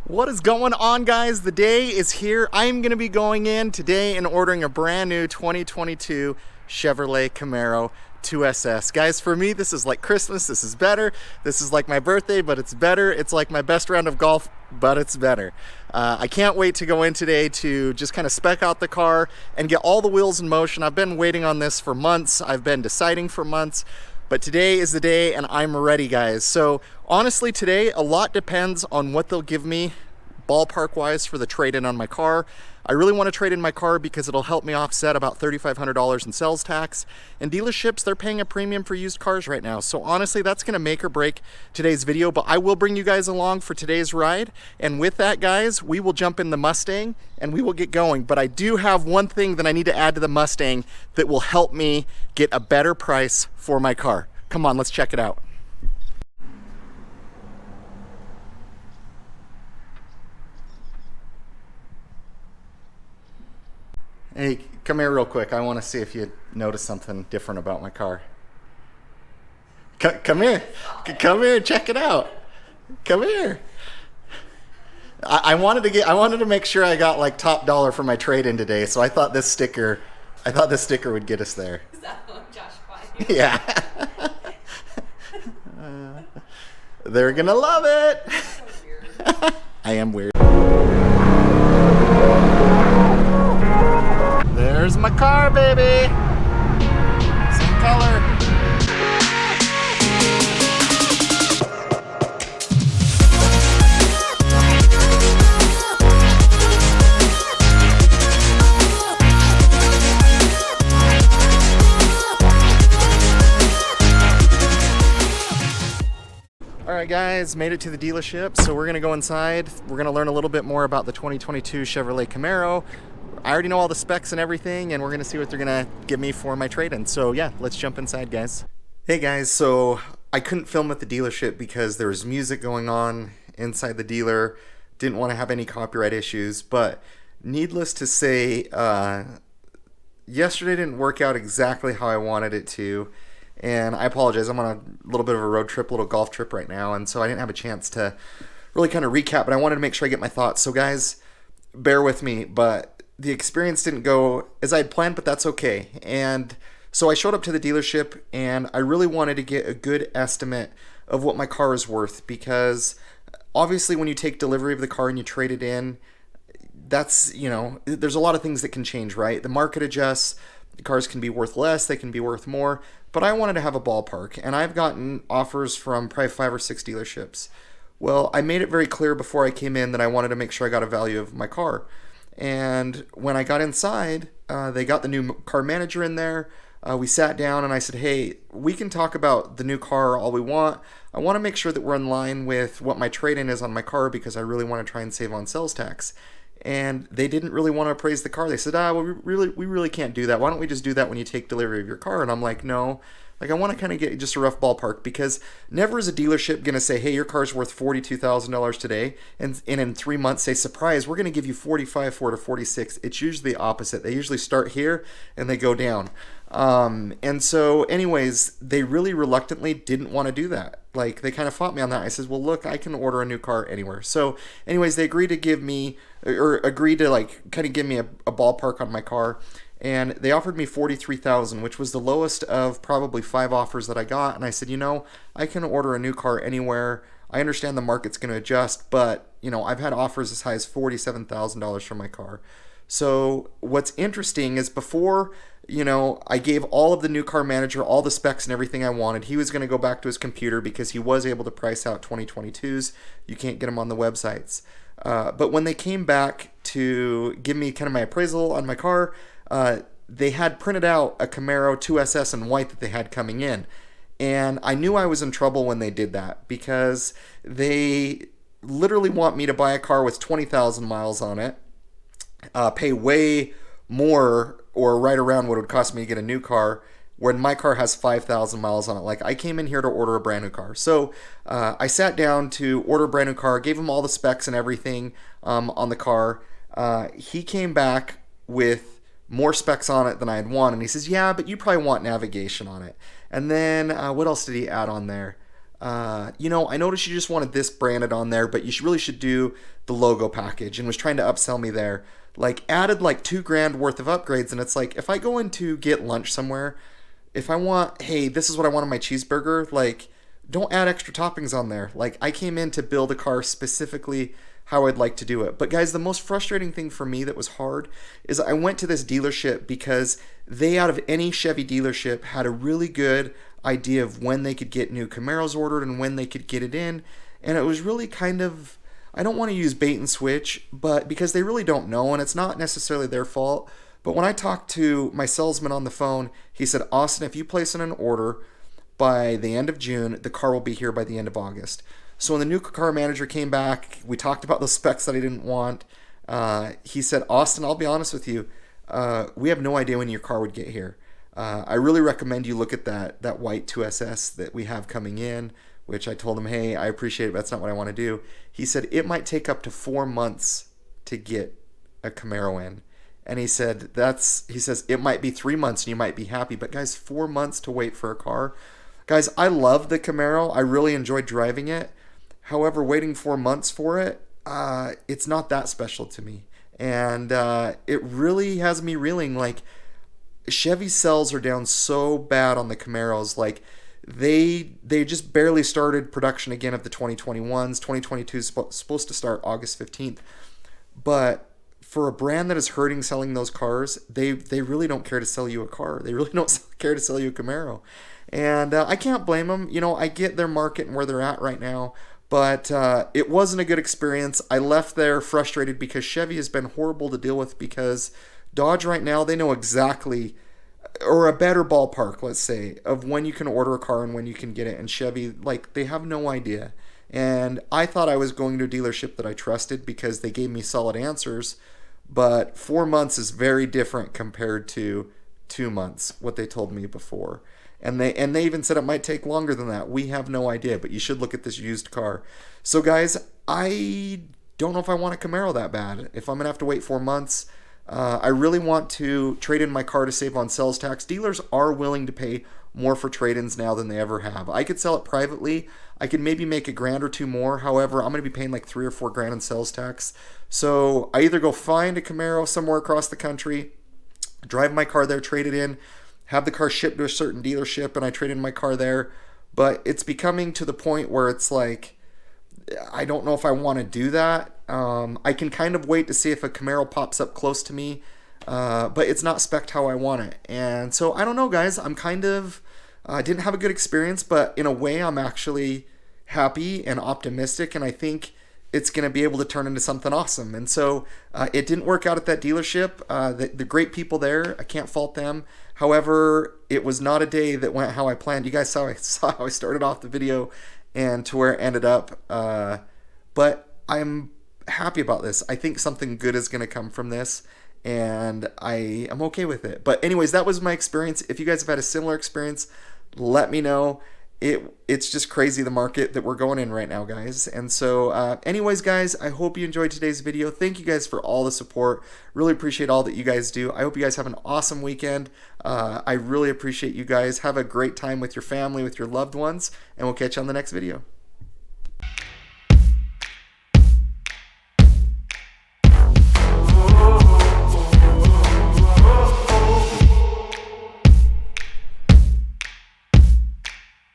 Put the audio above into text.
What is going on, guys? The day is here. I'm going to be going in today and ordering a brand new 2022 Chevrolet Camaro 2SS. Guys, for me, this is like Christmas. This is better. This is like my birthday, but it's better. It's like my best round of golf, but it's better. I can't wait to go in today to just kind of spec out the car and get all the wheels in motion. I've been waiting on this for months. I've been deciding for months. But today is the day and I'm ready, guys. So honestly, today a lot depends on what they'll give me ballpark wise for the trade-in on my car. I really want to trade in my car because it'll help me offset about $3,500 in sales tax. And dealerships, they're paying a premium for used cars right now. So honestly, that's going to make or break today's video, but I will bring you guys along for today's ride. And with that, guys, we will jump in the Mustang and we will get going. But I do have one thing that I need to add to the Mustang that will help me get a better price for my car. Come on, let's check it out. Hey, come here real quick. I want to see if you notice something different about my car. Come here. Come here, check it out. Come here. I wanted to make sure I got like top dollar for my trade-in today, so I thought this sticker would get us there. Is that what Josh bought you? Yeah. They're gonna love it. So weird. I am weird. There's my car, baby. Same color. Alright guys, made it to the dealership, so we're going to go inside. We're going to learn a little bit more about the 2022 Chevrolet Camaro. I already know all the specs and everything, and we're going to see what they're going to give me for my trade-in. So yeah, let's jump inside, guys. Hey guys, so I couldn't film at the dealership because there was music going on inside the dealer. Didn't want to have any copyright issues, but needless to say, yesterday didn't work out exactly how I wanted it to. And I apologize, I'm on a little bit of a road trip, a little golf trip right now, and so I didn't have a chance to really kind of recap, but I wanted to make sure I get my thoughts. So guys, bear with me, but the experience didn't go as I had planned, but that's okay. And so I showed up to the dealership, and I really wanted to get a good estimate of what my car is worth, because obviously when you take delivery of the car and you trade it in, that's, you know, there's a lot of things that can change, right? The market adjusts, the cars can be worth less, they can be worth more, but I wanted to have a ballpark, and I've gotten offers from probably 5 or 6 dealerships. Well, I made it very clear before I came in that I wanted to make sure I got a value of my car. And when I got inside, they got the new car manager in there. We sat down and I said, hey, we can talk about the new car all we want. I want to make sure that we're in line with what my trade-in is on my car because I really want to try and save on sales tax. And they didn't really want to appraise the car. They said, well, we really can't do that. Why don't we just do that when you take delivery of your car? And I'm like, no. Like, I want to kind of get just a rough ballpark, because never is a dealership going to say, hey, your car's worth $42,000 today, and in 3 months say, surprise, we're going to give you 45 for it or 46. It's usually the opposite. They usually start here and they go down. And so anyways, they really reluctantly didn't want to do that. Like, they kind of fought me on that. I said, well, look, I can order a new car anywhere. So anyways, they agreed to give me, or agreed to like kind of give me a ballpark on my car. And they offered me $43,000, which was the lowest of probably 5 offers that I got. And I said, you know, I can order a new car anywhere. I understand the market's going to adjust, but you know, I've had offers as high as $47,000 for my car. So what's interesting is before, you know, I gave all of the new car manager all the specs and everything I wanted. He was going to go back to his computer because he was able to price out 2022s. You can't get them on the websites. But when they came back to give me kind of my appraisal on my car, they had printed out a Camaro 2SS in white that they had coming in. And I knew I was in trouble when they did that, because they literally want me to buy a car with 20,000 miles on it, pay way more or right around what it would cost me to get a new car, when my car has 5,000 miles on it. Like, I came in here to order a brand new car. So I sat down to order a brand new car, gave him all the specs and everything on the car. He came back with more specs on it than I had wanted. And he says, yeah, but you probably want navigation on it. And then what else did he add on there? I noticed you just wanted this branded on there, but you really should do the logo package, and was trying to upsell me there. Like, added like $2,000 worth of upgrades, and it's like, if I go in to get lunch somewhere, if I want, hey, this is what I want on my cheeseburger, like, don't add extra toppings on there. Like, I came in to build a car specifically how I'd like to do it. But guys, the most frustrating thing for me that was hard is I went to this dealership because they, out of any Chevy dealership, had a really good idea of when they could get new Camaros ordered and when they could get it in. And it was really kind of, I don't want to use bait and switch, but because they really don't know, and it's not necessarily their fault. But when I talked to my salesman on the phone, he said, Austin, if you place in an order by the end of June, the car will be here by the end of August. So when the new car manager came back, we talked about the specs that I didn't want. He said, Austin, I'll be honest with you, we have no idea when your car would get here. I really recommend you look at that white 2SS that we have coming in, which I told him, hey, I appreciate it, but that's not what I want to do. He said it might take up to 4 months to get a Camaro in. And he said, he says, it might be 3 months and you might be happy, but guys, 4 months to wait for a car. Guys, I love the Camaro. I really enjoyed driving it. However, waiting 4 months for it, it's not that special to me. And it really has me reeling. Like, Chevy sales are down so bad on the Camaros. Like, they just barely started production again of the 2021s. 2022 is supposed to start August 15th. But for a brand that is hurting selling those cars, they really don't care to sell you a car. They really don't care to sell you a Camaro. And I can't blame them. I get their market and where they're at right now. But it wasn't a good experience. I left there frustrated because Chevy has been horrible to deal with, because Dodge right now, they know exactly, or a better ballpark, let's say, of when you can order a car and when you can get it. And Chevy, like, they have no idea. And I thought I was going to a dealership that I trusted because they gave me solid answers. But 4 months is very different compared to 2 months, what they told me before. And they even said it might take longer than that. We have no idea, but you should look at this used car. So guys, I don't know if I want a Camaro that bad. If I'm going to have to wait 4 months, I really want to trade in my car to save on sales tax. Dealers are willing to pay more for trade-ins now than they ever have. I could sell it privately. I could maybe make $1,000 or $2,000 more. However, I'm going to be paying like $3,000 or $4,000 in sales tax. So I either go find a Camaro somewhere across the country, drive my car there, trade it in, have the car shipped to a certain dealership, and I trade in my car there. But it's becoming to the point where it's like, I don't know if I want to do that. I can kind of wait to see if a Camaro pops up close to me, but it's not spec'd how I want it. And so I don't know, guys. I'm kind of, I didn't have a good experience, but in a way I'm actually happy and optimistic, and I think it's going to be able to turn into something awesome. And so it didn't work out at that dealership. The great people there, I can't fault them. However, it was not a day that went how I planned. You guys saw how I started off the video and to where it ended up. But I'm happy about this. I think something good is going to come from this, and I am okay with it. But anyways, that was my experience. If you guys have had a similar experience, let me know. It's just crazy, the market that we're going in right now, guys. And so anyways, guys, I hope you enjoyed today's video. Thank you guys for all the support. Really appreciate all that you guys do. I hope you guys have an awesome weekend. I really appreciate you guys. Have a great time with your family, with your loved ones, and we'll catch you on the next video.